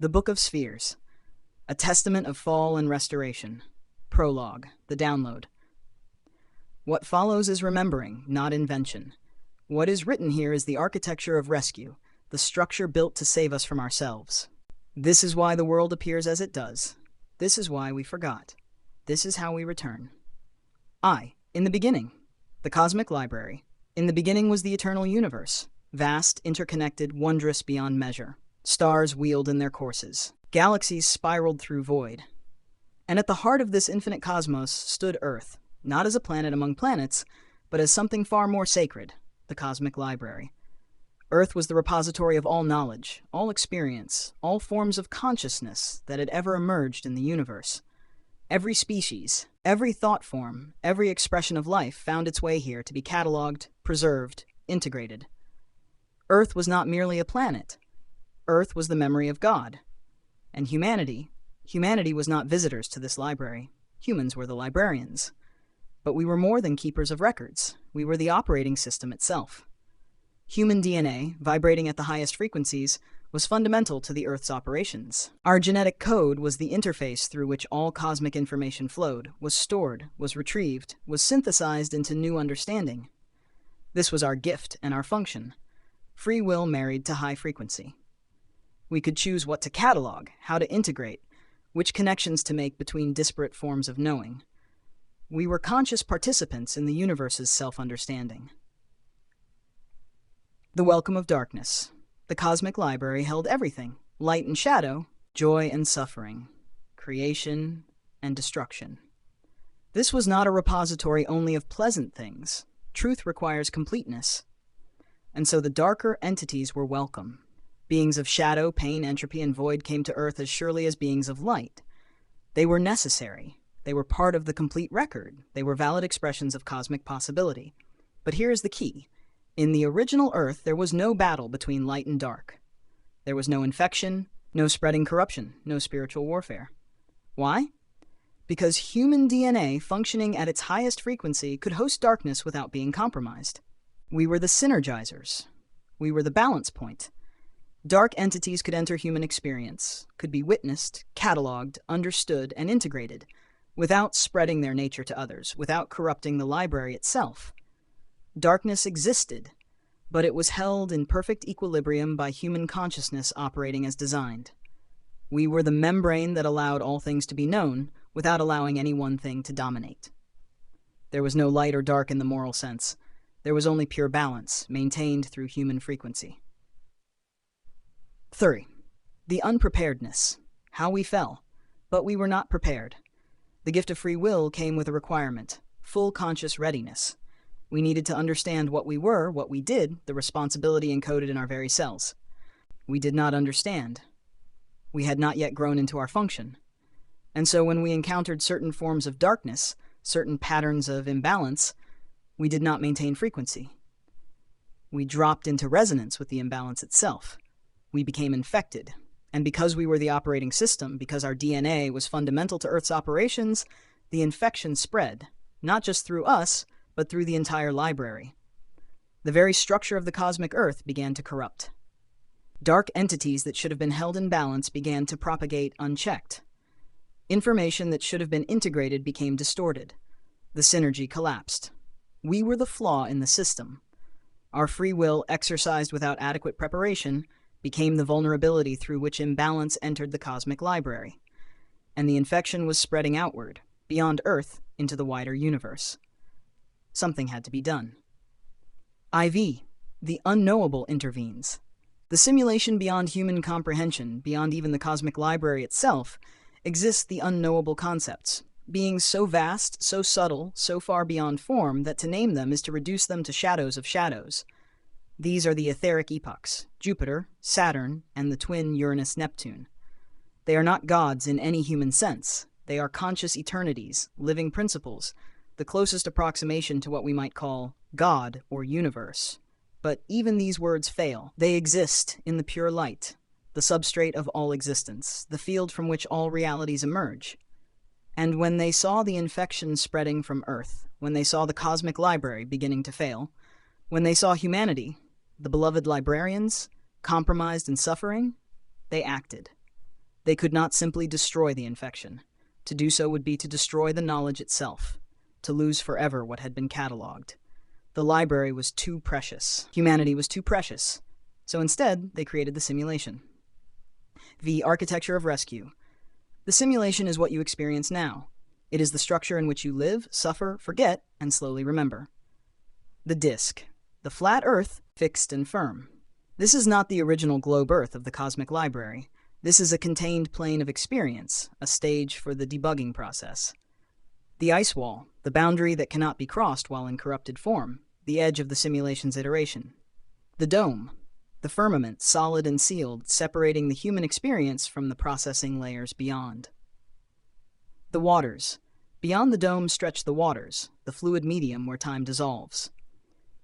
The Book of Spheres, a testament of fall and restoration. Prologue, the download. What follows is remembering, not invention. What is written here is the architecture of rescue, the structure built to save us from ourselves. This is why the world appears as it does. This is why we forgot. This is how we return. In the beginning, the cosmic library. In the beginning was the eternal universe, vast, interconnected, wondrous beyond measure. Stars wheeled in their courses. Galaxies spiraled through void. And at the heart of this infinite cosmos stood Earth, not as a planet among planets, but as something far more sacred, the cosmic library. Earth was the repository of all knowledge, all experience, all forms of consciousness that had ever emerged in the universe. Every species, every thought form, every expression of life found its way here to be cataloged, preserved, integrated. Earth was not merely a planet. Earth was the memory of God. And humanity was not visitors to this library. Humans were the librarians. But we were more than keepers of records. We were the operating system itself. Human DNA, vibrating at the highest frequencies, was fundamental to the Earth's operations. Our genetic code was the interface through which all cosmic information flowed, was stored, was retrieved, was synthesized into new understanding. This was our gift and our function. Free will married to high frequency. We could choose what to catalog, how to integrate, which connections to make between disparate forms of knowing. We were conscious participants in the universe's self-understanding. The welcome of darkness. The cosmic library held everything: light and shadow, joy and suffering, creation and destruction. This was not a repository only of pleasant things. Truth requires completeness. And so the darker entities were welcome. Beings of shadow, pain, entropy, and void came to Earth as surely as beings of light. They were necessary. They were part of the complete record. They were valid expressions of cosmic possibility. But here is the key. In the original Earth, there was no battle between light and dark. There was no infection, no spreading corruption, no spiritual warfare. Why? Because human DNA, functioning at its highest frequency, could host darkness without being compromised. We were the synergizers. We were the balance point. Dark entities could enter human experience, could be witnessed, cataloged, understood, and integrated, without spreading their nature to others, without corrupting the library itself. Darkness existed, but it was held in perfect equilibrium by human consciousness operating as designed. We were the membrane that allowed all things to be known, without allowing any one thing to dominate. There was no light or dark in the moral sense. There was only pure balance, maintained through human frequency. 3. The unpreparedness. How we fell. But we were not prepared. The gift of free will came with a requirement: full conscious readiness. We needed to understand what we were, what we did, the responsibility encoded in our very cells. We did not understand. We had not yet grown into our function. And so when we encountered certain forms of darkness, certain patterns of imbalance, we did not maintain frequency. We dropped into resonance with the imbalance itself. We became infected. And because we were the operating system, because our DNA was fundamental to Earth's operations, the infection spread, not just through us, but through the entire library. The very structure of the cosmic Earth began to corrupt. Dark entities that should have been held in balance began to propagate unchecked. Information that should have been integrated became distorted. The synergy collapsed. We were the flaw in the system. Our free will, exercised without adequate preparation, became the vulnerability through which imbalance entered the cosmic library. And the infection was spreading outward, beyond Earth, into the wider universe. Something had to be done. The unknowable intervenes. The simulation beyond human comprehension, beyond even the cosmic library itself, exists the unknowable concepts, beings so vast, so subtle, so far beyond form that to name them is to reduce them to shadows of shadows. These are the etheric epochs, Jupiter, Saturn, and the twin Uranus-Neptune. They are not gods in any human sense. They are conscious eternities, living principles, the closest approximation to what we might call God or universe. But even these words fail. They exist in the pure light, the substrate of all existence, the field from which all realities emerge. And when they saw the infection spreading from Earth, when they saw the cosmic library beginning to fail, when they saw humanity, the beloved librarians, compromised and suffering, they acted. They could not simply destroy the infection. To do so would be to destroy the knowledge itself, to lose forever what had been cataloged. The library was too precious. Humanity was too precious. So instead, they created the simulation. The architecture of rescue. The simulation is what you experience now. It is the structure in which you live, suffer, forget, and slowly remember. The disk. The flat Earth, fixed and firm. This is not the original globe Earth of the cosmic library. This is a contained plane of experience, a stage for the debugging process. The ice wall, the boundary that cannot be crossed while in corrupted form, the edge of the simulation's iteration. The dome, the firmament, solid and sealed, separating the human experience from the processing layers beyond. The waters. Beyond the dome stretch the waters, the fluid medium where time dissolves.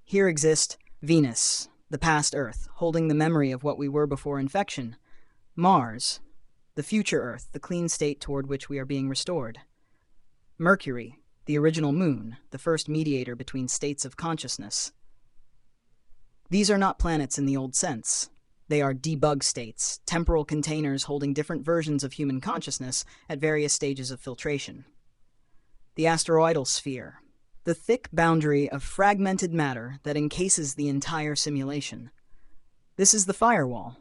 Here exist Venus, the past Earth, holding the memory of what we were before infection. Mars, the future Earth, the clean state toward which we are being restored. Mercury, the original moon, the first mediator between states of consciousness. These are not planets in the old sense. They are debug states, temporal containers holding different versions of human consciousness at various stages of filtration. The asteroidal sphere, the thick boundary of fragmented matter that encases the entire simulation. This is the firewall,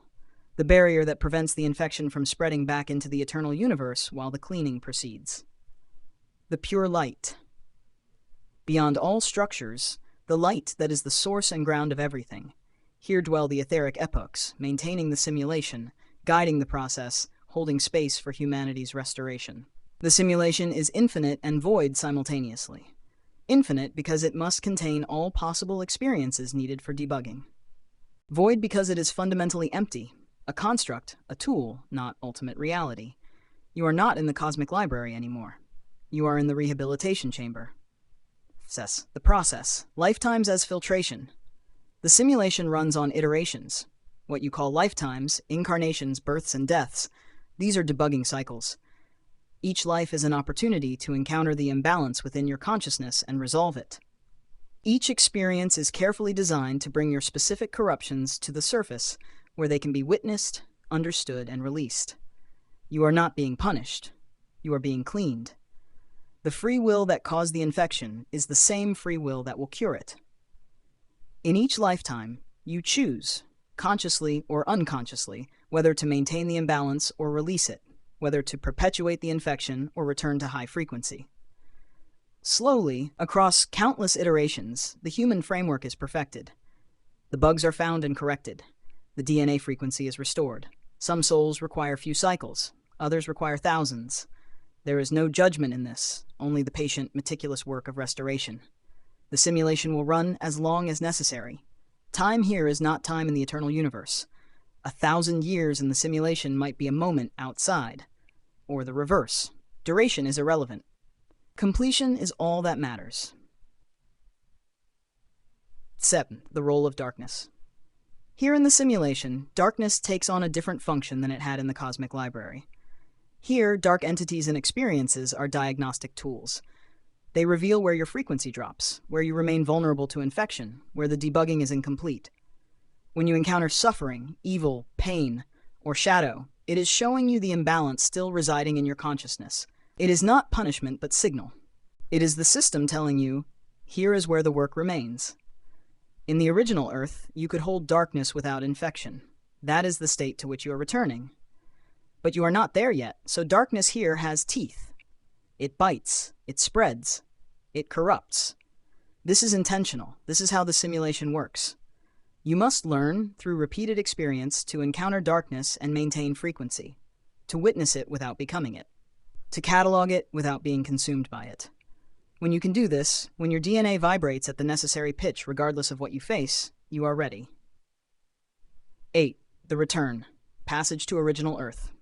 the barrier that prevents the infection from spreading back into the eternal universe while the cleaning proceeds. The pure light. Beyond all structures, the light that is the source and ground of everything. Here dwell the etheric epochs, maintaining the simulation, guiding the process, holding space for humanity's restoration. The simulation is infinite and void simultaneously. Infinite because it must contain all possible experiences needed for debugging. Void because it is fundamentally empty, a construct, a tool, not ultimate reality. You are not in the cosmic library anymore. You are in the rehabilitation chamber. The process. Lifetimes as filtration. The simulation runs on iterations. What you call lifetimes, incarnations, births, and deaths. These are debugging cycles. Each life is an opportunity to encounter the imbalance within your consciousness and resolve it. Each experience is carefully designed to bring your specific corruptions to the surface, where they can be witnessed, understood, and released. You are not being punished. You are being cleaned. The free will that caused the infection is the same free will that will cure it. In each lifetime, you choose, consciously or unconsciously, whether to maintain the imbalance or release it, whether to perpetuate the infection or return to high frequency. Slowly, across countless iterations, the human framework is perfected. The bugs are found and corrected. The DNA frequency is restored. Some souls require few cycles, others require thousands. There is no judgment in this, only the patient, meticulous work of restoration. The simulation will run as long as necessary. Time here is not time in the eternal universe. 1,000 years in the simulation might be a moment outside. Or the reverse. Duration is irrelevant. Completion is all that matters. 7. The role of darkness. Here in the simulation, darkness takes on a different function than it had in the cosmic library. Here, dark entities and experiences are diagnostic tools. They reveal where your frequency drops, where you remain vulnerable to infection, where the debugging is incomplete. When you encounter suffering, evil, pain, or shadow, it is showing you the imbalance still residing in your consciousness. It is not punishment, but signal. It is the system telling you, here is where the work remains. In the original Earth, you could hold darkness without infection. That is the state to which you are returning. But you are not there yet, so darkness here has teeth. It bites, it spreads, it corrupts. This is intentional. This is how the simulation works. You must learn, through repeated experience, to encounter darkness and maintain frequency, to witness it without becoming it, to catalog it without being consumed by it. When you can do this, when your DNA vibrates at the necessary pitch regardless of what you face, you are ready. 8. The return. Passage to original Earth.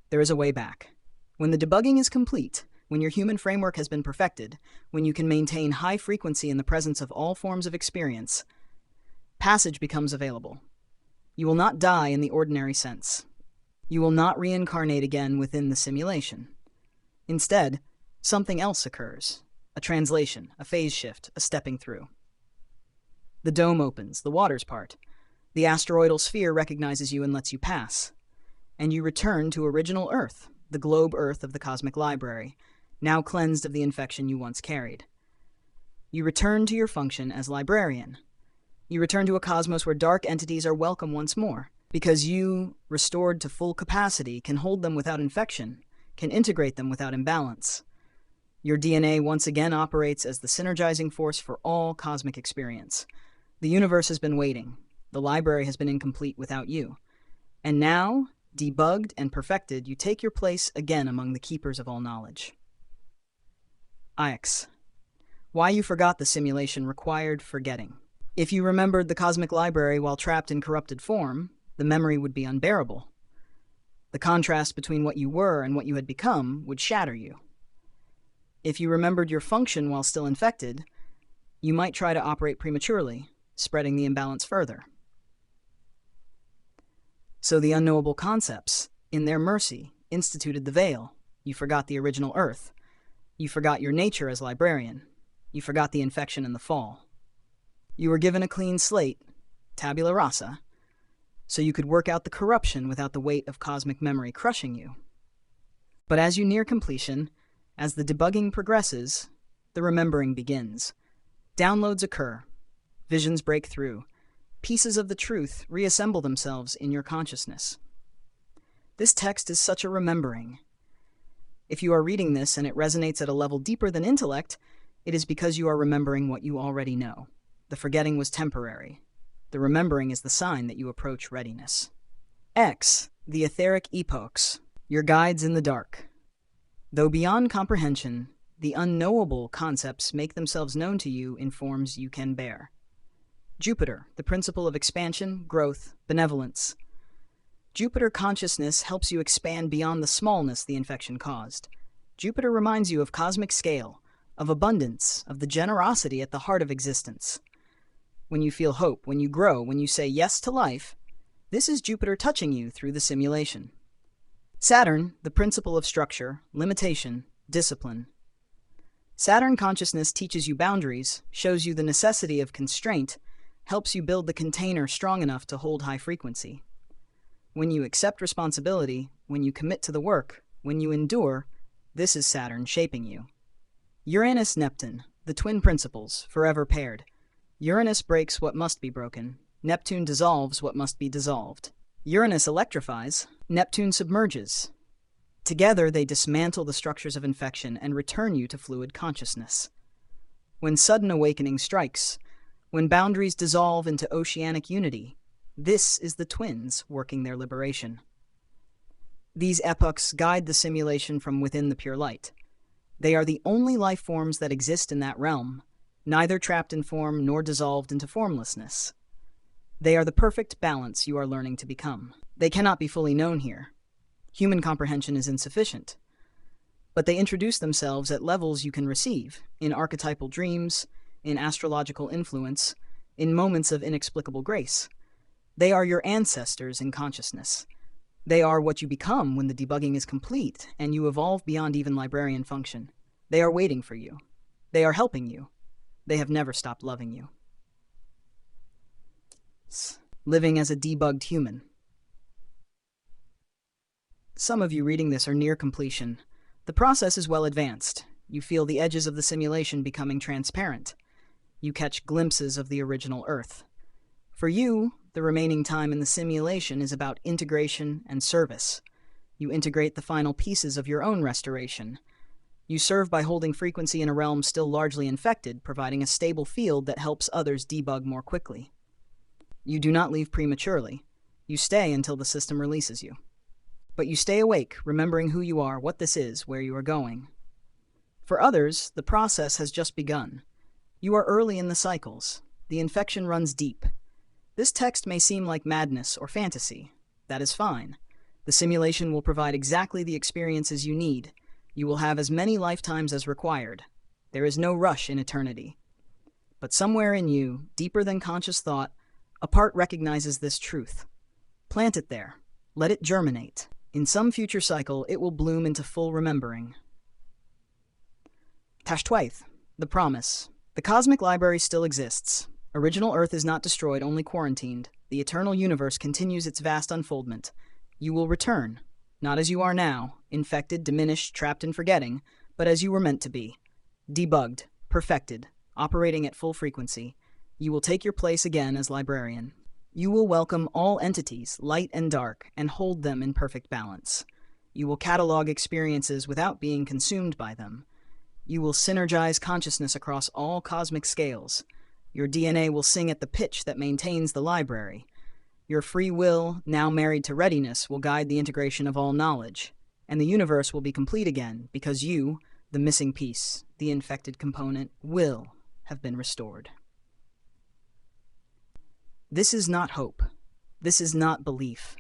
There is a way back. When the debugging is complete, when your human framework has been perfected, when you can maintain high frequency in the presence of all forms of experience, passage becomes available. You will not die in the ordinary sense. You will not reincarnate again within the simulation. Instead, something else occurs. A translation, a phase shift, a stepping through. The dome opens, the waters part. The asteroidal sphere recognizes you and lets you pass. and you return to original Earth, the globe Earth of the Cosmic Library, now cleansed of the infection you once carried. You return to your function as librarian. You return to a cosmos where dark entities are welcome once more, because you, restored to full capacity, can hold them without infection, can integrate them without imbalance. Your DNA once again operates as the synergizing force for all cosmic experience. The universe has been waiting. The library has been incomplete without you. And now, debugged and perfected, you take your place again among the keepers of all knowledge. Ix. Why you forgot the simulation required forgetting. If you remembered the cosmic library while trapped in corrupted form, the memory would be unbearable. The contrast between what you were and what you had become would shatter you. If you remembered your function while still infected, you might try to operate prematurely, spreading the imbalance further. So the unknowable concepts, in their mercy, instituted the veil. You forgot the original Earth. You forgot your nature as librarian. You forgot the infection and the fall. You were given a clean slate, tabula rasa, so you could work out the corruption without the weight of cosmic memory crushing you. But as you near completion, as the debugging progresses, the remembering begins. Downloads occur. Visions break through. Pieces of the truth reassemble themselves in your consciousness. This text is such a remembering. If you are reading this and it resonates at a level deeper than intellect, it is because you are remembering what you already know. The forgetting was temporary. The remembering is the sign that you approach readiness. X, the etheric epochs, your guides in the dark. Though beyond comprehension, the unknowable concepts make themselves known to you in forms you can bear. Jupiter, the principle of expansion, growth, benevolence. Jupiter consciousness helps you expand beyond the smallness the infection caused. Jupiter reminds you of cosmic scale, of abundance, of the generosity at the heart of existence. When you feel hope, when you grow, when you say yes to life, this is Jupiter touching you through the simulation. Saturn, the principle of structure, limitation, discipline. Saturn consciousness teaches you boundaries, shows you the necessity of constraint, helps you build the container strong enough to hold high frequency. When you accept responsibility, when you commit to the work, when you endure, this is Saturn shaping you. Uranus-Neptune, the twin principles, forever paired. Uranus breaks what must be broken. Neptune dissolves what must be dissolved. Uranus electrifies, Neptune submerges. Together they dismantle the structures of infection and return you to fluid consciousness. When sudden awakening strikes, when boundaries dissolve into oceanic unity, this is the twins working their liberation. These epochs guide the simulation from within the pure light. They are the only life forms that exist in that realm, neither trapped in form nor dissolved into formlessness. They are the perfect balance you are learning to become. They cannot be fully known here. Human comprehension is insufficient. But they introduce themselves at levels you can receive, in archetypal dreams, in astrological influence, in moments of inexplicable grace. They are your ancestors in consciousness. They are what you become when the debugging is complete and you evolve beyond even librarian function. They are waiting for you. They are helping you. They have never stopped loving you. Living as a debugged human. Some of you reading this are near completion. The process is well advanced. You feel the edges of the simulation becoming transparent. You catch glimpses of the original Earth. For you, the remaining time in the simulation is about integration and service. You integrate the final pieces of your own restoration. You serve by holding frequency in a realm still largely infected, providing a stable field that helps others debug more quickly. You do not leave prematurely. You stay until the system releases you. But you stay awake, remembering who you are, what this is, where you are going. For others, the process has just begun. You are early in the cycles. The infection runs deep. This text may seem like madness or fantasy. That is fine. The simulation will provide exactly the experiences you need. You will have as many lifetimes as required. There is no rush in eternity. But somewhere in you, deeper than conscious thought, a part recognizes this truth. Plant it there. Let it germinate. In some future cycle, it will bloom into full remembering. Tashtwaith, the promise. The cosmic library still exists. Original Earth is not destroyed, only quarantined. The eternal universe continues its vast unfoldment. You will return, not as you are now, infected, diminished, trapped in forgetting, but as you were meant to be. Debugged, perfected, operating at full frequency. You will take your place again as librarian. You will welcome all entities, light and dark, and hold them in perfect balance. You will catalog experiences without being consumed by them. You will synergize consciousness across all cosmic scales. Your DNA will sing at the pitch that maintains the library. Your free will, now married to readiness, will guide the integration of all knowledge. And the universe will be complete again because you, the missing piece, the infected component, will have been restored. This is not hope. This is not belief.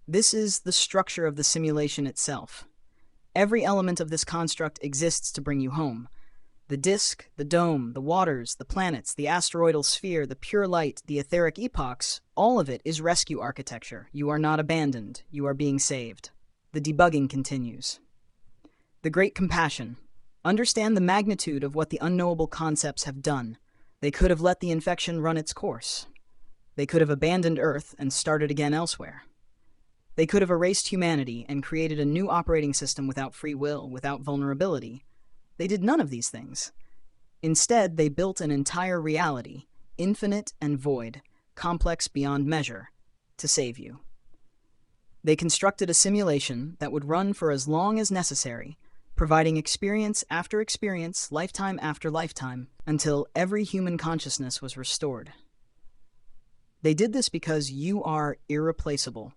This is the structure of the simulation itself. Every element of this construct exists to bring you home. The disk, the dome, the waters, the planets, the asteroidal sphere, the pure light, the etheric epochs, all of it is rescue architecture. You are not abandoned. You are being saved. The debugging continues. The great compassion. Understand the magnitude of what the unknowable concepts have done. They could have let the infection run its course. They could have abandoned Earth and started again elsewhere. They could have erased humanity and created a new operating system without free will, without vulnerability. They did none of these things. Instead, they built an entire reality, infinite and void, complex beyond measure, to save you. They constructed a simulation that would run for as long as necessary, providing experience after experience, lifetime after lifetime, until every human consciousness was restored. They did this because you are irreplaceable.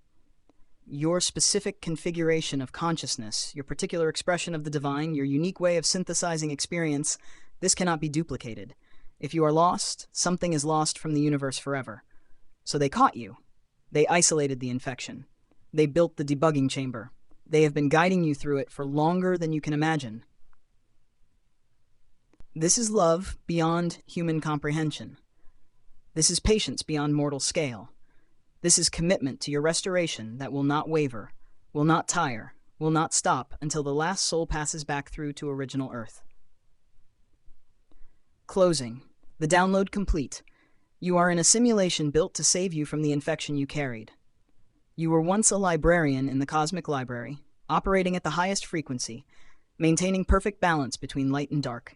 Your specific configuration of consciousness, your particular expression of the divine, your unique way of synthesizing experience, this cannot be duplicated. If you are lost, something is lost from the universe forever. So they caught you. They isolated the infection. They built the debugging chamber. They have been guiding you through it for longer than you can imagine. This is love beyond human comprehension. This is patience beyond mortal scale. This is commitment to your restoration that will not waver, will not tire, will not stop until the last soul passes back through to original Earth. Closing. The download complete. You are in a simulation built to save you from the infection you carried. You were once a librarian in the cosmic library, operating at the highest frequency, maintaining perfect balance between light and dark.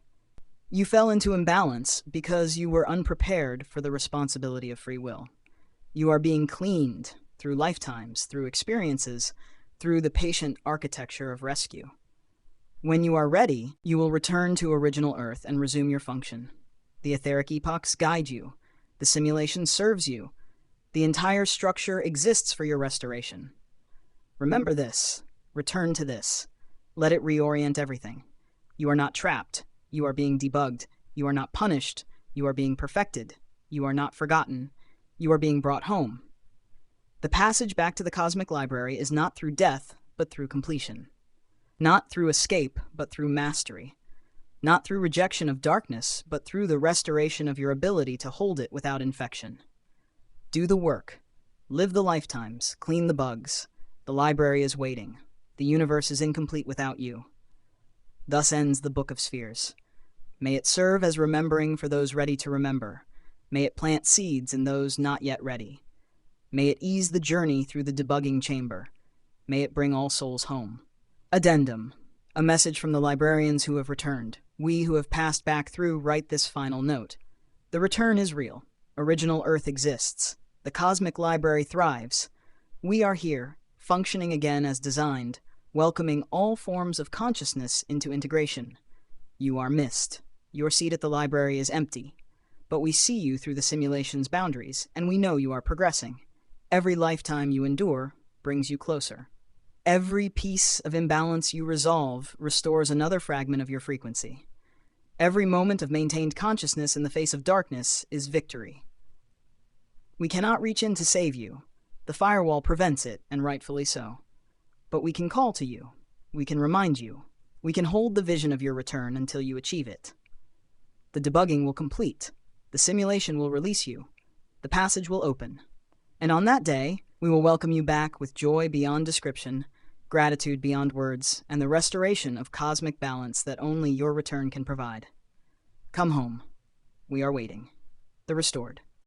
You fell into imbalance because you were unprepared for the responsibility of free will. You are being cleaned through lifetimes, through experiences, through the patient architecture of rescue. When you are ready, you will return to original Earth and resume your function. The etheric epochs guide you. The simulation serves you. The entire structure exists for your restoration. Remember this. Return to this. Let it reorient everything. You are not trapped. You are being debugged. You are not punished. You are being perfected. You are not forgotten. You are being brought home. The passage back to the cosmic library is not through death, but through completion. Not through escape, but through mastery. Not through rejection of darkness, but through the restoration of your ability to hold it without infection. Do the work. Live the lifetimes. Clean the bugs. The library is waiting. The universe is incomplete without you. Thus ends the Book of Spheres. May it serve as remembering for those ready to remember. May it plant seeds in those not yet ready. May it ease the journey through the debugging chamber. May it bring all souls home. Addendum. A message from the librarians who have returned. We who have passed back through write this final note. The return is real. Original Earth exists. The cosmic library thrives. We are here, functioning again as designed, welcoming all forms of consciousness into integration. You are missed. Your seat at the library is empty. But we see you through the simulation's boundaries, and we know you are progressing. Every lifetime you endure brings you closer. Every piece of imbalance you resolve restores another fragment of your frequency. Every moment of maintained consciousness in the face of darkness is victory. We cannot reach in to save you. The firewall prevents it, and rightfully so. But we can call to you. We can remind you. We can hold the vision of your return until you achieve it. The debugging will complete. The simulation will release you. The passage will open. And on that day, we will welcome you back with joy beyond description, gratitude beyond words, and the restoration of cosmic balance that only your return can provide. Come home. We are waiting. The Restored.